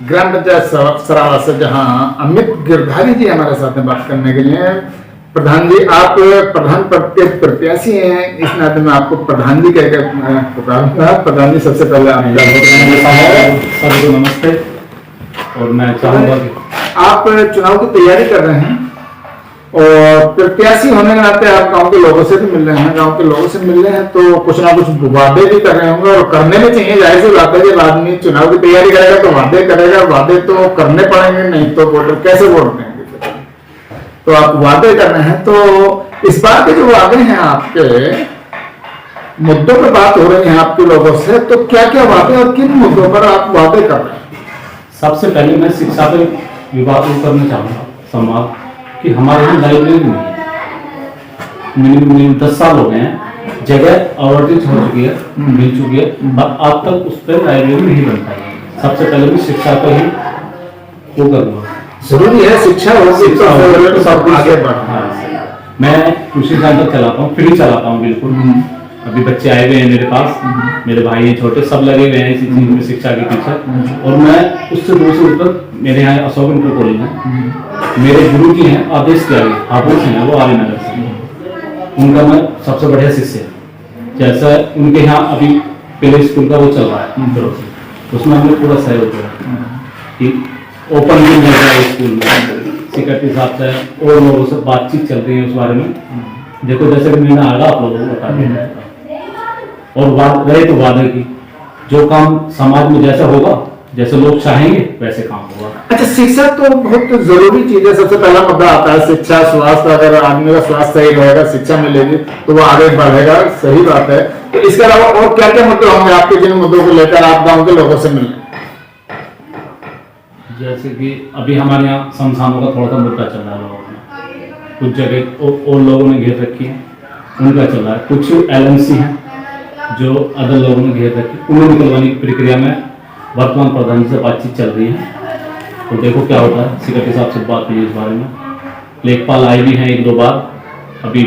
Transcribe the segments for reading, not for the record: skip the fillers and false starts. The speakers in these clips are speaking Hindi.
ग्राम पंचायत सरावा से, जहां अमित गिरधारी जी हमारे साथ में बात करने के लिए। प्रधान जी, आप प्रधान पद के प्रत्याशी हैं, इस नाते में आपको प्रधान जी कह पुकारूंगा। प्रधान जी, सबसे पहले सबको नमस्ते। और मैं चाहूंगा कि आप चुनाव की तैयारी कर रहे हैं और प्रत्याशी होने के नाते आप गांव के लोगों से भी मिल रहे हैं। गांव के लोगों से मिल रहे हैं तो कुछ ना कुछ वादे भी कर रहे होंगे, और करने में चाहिए। जाहिर सी बात है, जब आदमी चुनाव की तैयारी करेगा तो वादे करेगा। वादे तो करने पड़ेंगे, नहीं तो वोटर कैसे वोट देंगे। तो आप वादे कर रहे हैं, तो इस बार के जो वादे हैं, आपके मुद्दों पर बात हो रही है आपके लोगों से, तो क्या क्या वादे और किन मुद्दों पर आप वादे कर रहे हैं? सबसे पहले मैं शिक्षा पे विवाद करना चाहूँगा संवाद कि हमारे यहाँ लाइब्रेरी नहीं है। मिनिमम 10 साल हो गए हैं, जगह आवंटित हो चुकी है, मिल चुकी है, पर अब तक उस पर लाइब्रेरी नहीं बन पाई है। सबसे पहले मैं शिक्षा पर ही वो करूँगा। जरूरी है शिक्षा और शिक्षा तो सब आगे बढ़ना। मैं ट्यूशन सेंटर चलाता हूँ, फ्री चलाता हूँ बिल्कुल। अभी बच्चे आए हुए हैं मेरे पास, मेरे भाई हैं छोटे, सब लगे हुए हैं इसी चीज में, शिक्षा के पीछे। और मैं उससे दूसरे ऊपर मेरे यहाँ अशोक इंटर कॉलेज है, मेरे गुरु जी हैं आदेश के आगे हापुड़ से हैं, वो आर्य नगर से। उनका मैं सबसे बढ़िया शिष्य, जैसा उनके यहाँ अभी प्ले स्कूल का वो चल रहा है, उसमें हमने पूरा सहयोग किया कि ओपन भी मिल रहा है स्कूल में, सिक्योरिटी साहब से और लोगों से बातचीत चल रही है उस बारे में। देखो जैसे कि मैंने आगा आप लोगों को बता दिया। और बात रहे तो वादे की, जो काम समाज में जैसा होगा, जैसे लोग चाहेंगे वैसे काम होगा। अच्छा, शिक्षा तो बहुत जरूरी चीज है। सबसे पहला मुद्दा आता है शिक्षा, स्वास्थ्य। अगर आदमी का स्वास्थ्य सही रहेगा, शिक्षा मिलेगी तो वो आगे बढ़ेगा, सही बात है। तो इसके अलावा और क्या क्या मुद्दे होंगे आपके, जिन मुद्दों को लेकर आप गाँव के लोगों से मिले? जैसे कि अभी हमारे यहाँ शमशानों का थोड़ा सा मुद्दा चल रहा है, लोगों में कुछ जगह और लोगों ने घेर रखी है, उनका चल रहा है। कुछ LMC हैं जो अदर लोगों ने घेर रखी, उन्हें निकलवाने की प्रक्रिया में वर्तमान प्रधान से बातचीत चल रही है। तो देखो क्या होता है, सिक्योरिटी साहब से बात हुई इस बारे में। लेखपाल आए भी हैं 1-2 बार, अभी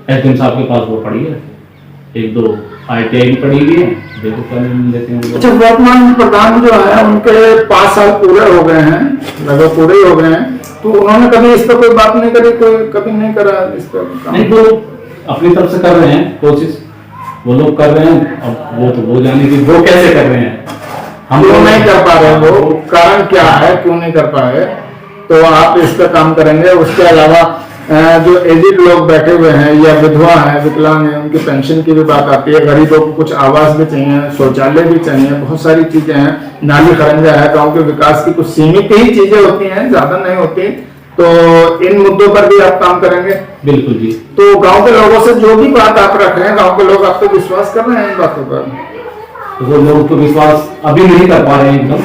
SDM साहब के पास वो पड़ी है, 1-2 ITI भी पड़ी हुई है, देखो क्या निर्णय लेते हैं। अच्छा, वर्तमान प्रधान जो है उनके 5 साल पूरे हो गए हैं, लगभग पूरे हो गए हैं, तो उन्होंने कभी इस पर कोई बात नहीं करी, कोई कभी नहीं करा इस पर? नहीं, तो अपनी तरफ से कर रहे हैं कोशिश, वो लोग कर रहे हैं। अब वो तो वो जाने की वो कैसे कर रहे हैं, हम लोग नहीं कर पा रहे हैं। वो कारण क्या है, क्यों नहीं कर पा रहे? तो आप इस पर काम करेंगे। उसके अलावा जो एजिड लोग बैठे हुए हैं या विधवा है, विकलांग है, उनकी पेंशन की भी बात आती है। गरीबों को कुछ आवास भी चाहिए, शौचालय भी चाहिए, बहुत सारी चीजें हैं, नाली खरंजा है। गांव के विकास की कुछ सीमित ही चीजें होती हैं, ज्यादा नहीं होती। तो इन मुद्दों पर भी आप काम करेंगे? बिल्कुल जी। तो गांव के लोगों से जो भी बात आप रख रहे हैं, गांव के लोग आप पे विश्वास कर रहे हैं इन बातों पर? तो वो लोग तो विश्वास अभी नहीं कर पा रहे हैं एकदम,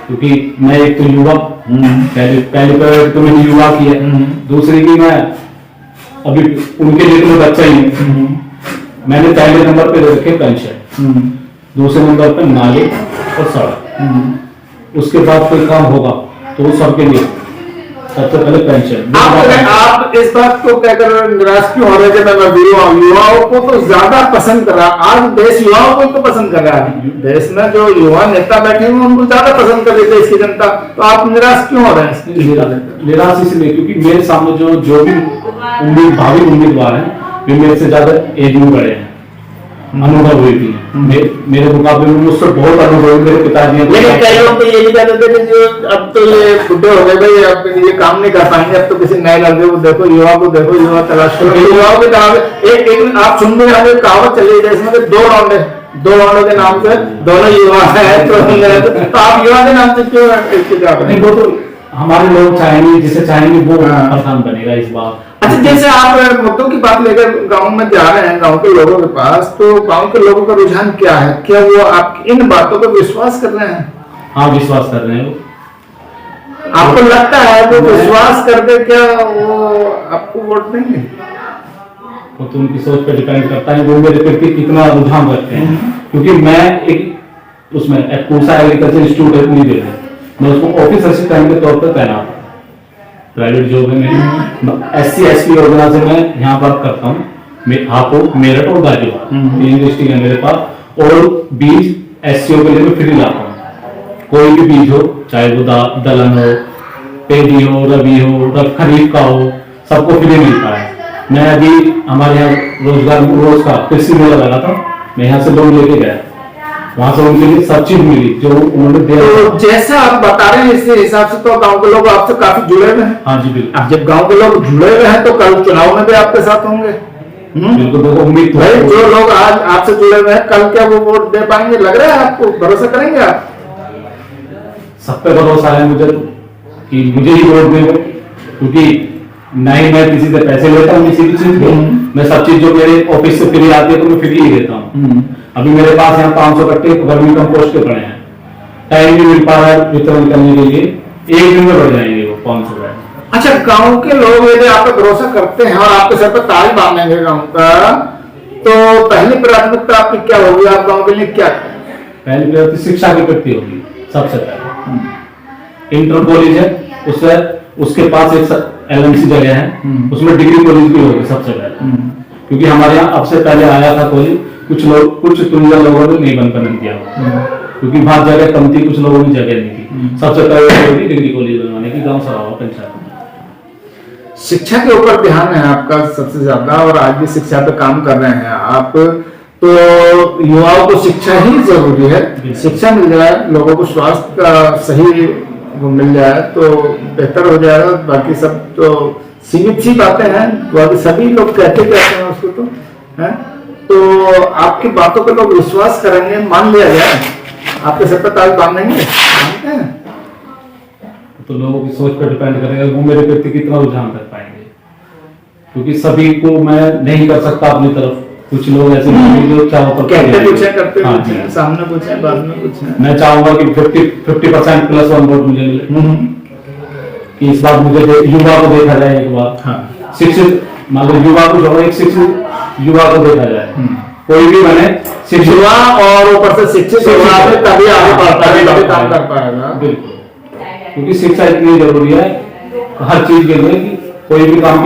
क्योंकि मैं एक तो युवा, पहली प्रायोरिटी तो मैंने युवा की है, दूसरी की मैं अभी उनके लिए तो मैं बच्चा ही हूँ। मैंने पहले नंबर पे रखे पेंशन, दूसरे नंबर पे नाले और सड़क, उसके बाद कोई काम होगा तो सबके लिए सबसे पहले पेंशन। आप इस बात को कहकर निराश क्यों हो रहे थे? मैं युवाओं को तो ज्यादा पसंद कर रहा, आज देश युवाओं को तो पसंद कर रहा है। देश में जो युवा नेता बैठे हैं उनको ज्यादा पसंद कर रही है इसकी जनता, तो आप निराश क्यों हो रहे हैं? निराश इसलिए क्योंकि मेरे सामने जो भी भावी उम्मीदवार हैं, वे मेरे से ज्यादा एज में बड़े हैं, अनुभव हुई थी। मेरे मुकाबले में मुझसे बहुत अनुभव, मेरे पिताजी। लेकिन कई लोग तो ये भी कहते थे कि जो अब तो ये बुढ़े हो गए भाई, अब ये काम नहीं कर पाएंगे, अब तो किसी नए लड़के को देखो, युवा को देखो, युवा तलाश करो। युवाओं की कहावत एक आप सुन रहे हैं, कहावत चली है इसमें 2 राउंडों के नाम से दोनों युवा है, तो आप युवा के नाम से क्यों? नहीं, वो तो हमारे लोग चाहेंगे, जिसे चाहेंगे वो प्रधान बनेगा इस बार। अच्छा, जैसे आप मुद्दों की बात लेकर गांव में जा रहे हैं, गांव के लोगों के पास, तो गांव के लोगों का रुझान क्या है? क्या वो आप इन बातों पर विश्वास कर रहे हैं? हाँ, विश्वास कर रहे हैं वो। आपको लगता है वो विश्वास करके क्या वो आपको वोट देंगे? वो तो उनकी सोच पर डिपेंड करता है, वो मेरे प्रति कितना रुझान रखते हैं। क्योंकि मैं एक उसमें पूसा एग्रीकल्चर इंस्टीट्यूट नहीं दे रहे, मैं उसको ऑफिस असिस्टेंट के तौर पर तैनात हूँ। प्राइवेट जॉब है मेरी, SC ST योजना से मैं यहाँ वर्क करता हूँ। हापुड़, मेरठ और गाजियाबाद 3 डिस्ट्रिक्ट है मेरे पास, और 20 SCO के लिए मैं फ्री लाता हूँ। कोई भी बीज हो, चाहे वो दलहन हो, पेदी हो, रबी हो, खरीफ का हो, सबको फ्री मिलता है। मैं अभी हमारे यहाँ रोज का कृषि मेला लगा था, मैं यहाँ से लोन लेके गया, वहां से उनके लिए सब चीज मिली जो उन्होंने दिया। तो जैसा आप बता रहे हैं इस हिसाब से तो गांव के लोग आपसे काफी जुड़े हुए हैं। हाँ जी बिल्कुल। अब जब गांव के लोग जुड़े हुए हैं तो कल चुनाव में भी आपके साथ होंगे। बिल्कुल, देखो उम्मीद तो भाई है। जो लोग आज आपसे जुड़े हुए हैं कल क्या वो वोट दे पाएंगे, लग रहा है आपको? भरोसा करेंगे आप? सब पे भरोसा है मुझे तो, कि मुझे ही वोट देंगे, क्योंकि ना ही मैं किसी से पैसे लेता हूँ किसी भी चीज के। मैं सब चीज जो मेरे ऑफिस से फ्री आती है तो मैं फ्री ही देता हूँ। अभी मेरे पास यहाँ 500 कट्टे वर्मी कंपोस्ट के पड़े हैं, टाइम भी मिल पा रहा है वितरण करने के लिए, एक दिन में बढ़ जाएंगे वो 500 बैग। अच्छा, गांव के लोग यदि आप पे भरोसा करते हैं और आपके सर पर ताज बांधेंगे गांव का, तो पहली प्राथमिकता आपकी क्या होगी? आप गांव के लिए क्या करेंगे? पहली प्रायोरिटी शिक्षा की प्रति होगी सबसे पहले। इंटर कॉलेज है, उसके पास एक LMC जगह है, उसमें डिग्री कॉलेज भी होगी सबसे पहले। क्योंकि हमारे यहाँ अब से पहले आया था कॉलेज, कुछ तुंजा लोगों ने नहीं बनकर दिया, क्योंकि वहां जगह कम थी, कुछ लोगों की जगह नहीं थी। सबसे पहले डिग्री कॉलेज बनवाने की गाँव सरावा पंचायत में। शिक्षा के ऊपर ध्यान है आपका सबसे ज्यादा, और आज भी शिक्षा पे काम कर रहे हैं आप। तो युवाओं को शिक्षा ही जरूरी है, शिक्षा मिल जाए, लोगों को स्वास्थ्य का सही वो मिल जाए तो बेहतर हो जाएगा। बाकी सब तो सीमित सी बातें हैं, बाकी सभी लोग कहते हैं उसको तो है। तो आपकी बातों पर लोग विश्वास करेंगे, मान लिया जाए, आपके सर पर ताज बांधेंगे, मानते हैं? तो लोगों की सोच पर डिपेंड करेगा वो मेरे प्रति कितना रुझान कर पाएंगे, क्योंकि सभी को मैं नहीं कर सकता अपनी तरफ। कुछ लोग ऐसे हैं जो चाहो पर कहते कुछ है, करते हाँ कुछ जी। है, सामने कुछ है, बाद में कुछ है। मैं चाहूंगा कि 50% प्लस 1 वोट मुझे मिले, कि इस बार मुझे युवा को देखा जाए एक बार। हाँ। शिक्षित मतलब युवा को जो एक शिक्षित युवा को देखा जाए, कोई भी बने शिक्षित युवा और ऊपर से शिक्षित युवा है, तभी आगे बढ़ता है, तभी काम कर पाएगा। बिल्कुल, क्योंकि शिक्षा इतनी जरूरी है हर चीज के लिए कि कोई भी काम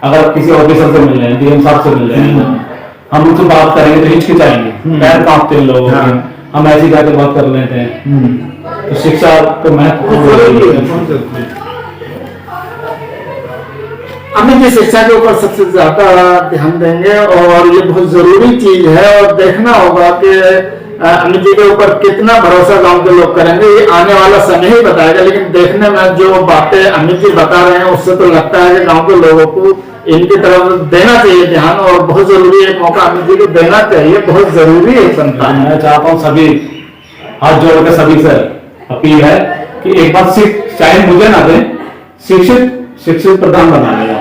अगर किसी ऑफिसर से मिल रहे हैं, DM साहब से मिल रहे हैं, हम उनसे बात करेंगे तो हिचकिचाएंगे, पैर कांपते हैं लोगों के, हम ऐसी जाके बात कर लेते हैं। तो शिक्षा को महत्वपूर्ण। अमित जी शिक्षा के ऊपर सबसे ज्यादा ध्यान देंगे और ये बहुत जरूरी चीज है, और देखना होगा कि अमित जी के ऊपर कितना भरोसा गांव के लोग करेंगे, ये आने वाला समय ही बताएगा। लेकिन देखने में जो बातें अमित जी बता रहे हैं उससे तो लगता है कि गांव के लोगों को इनकी तरफ देना चाहिए ध्यान, और बहुत जरूरी है, मौका अमित जी को देना चाहिए, बहुत जरूरी है बनता है। मैं चाहता हूँ सभी हाथ जोड़ के सभी से अपील है कि एक बार चाहे मुझे ना दे, शिक्षित प्रधान बना लेगा।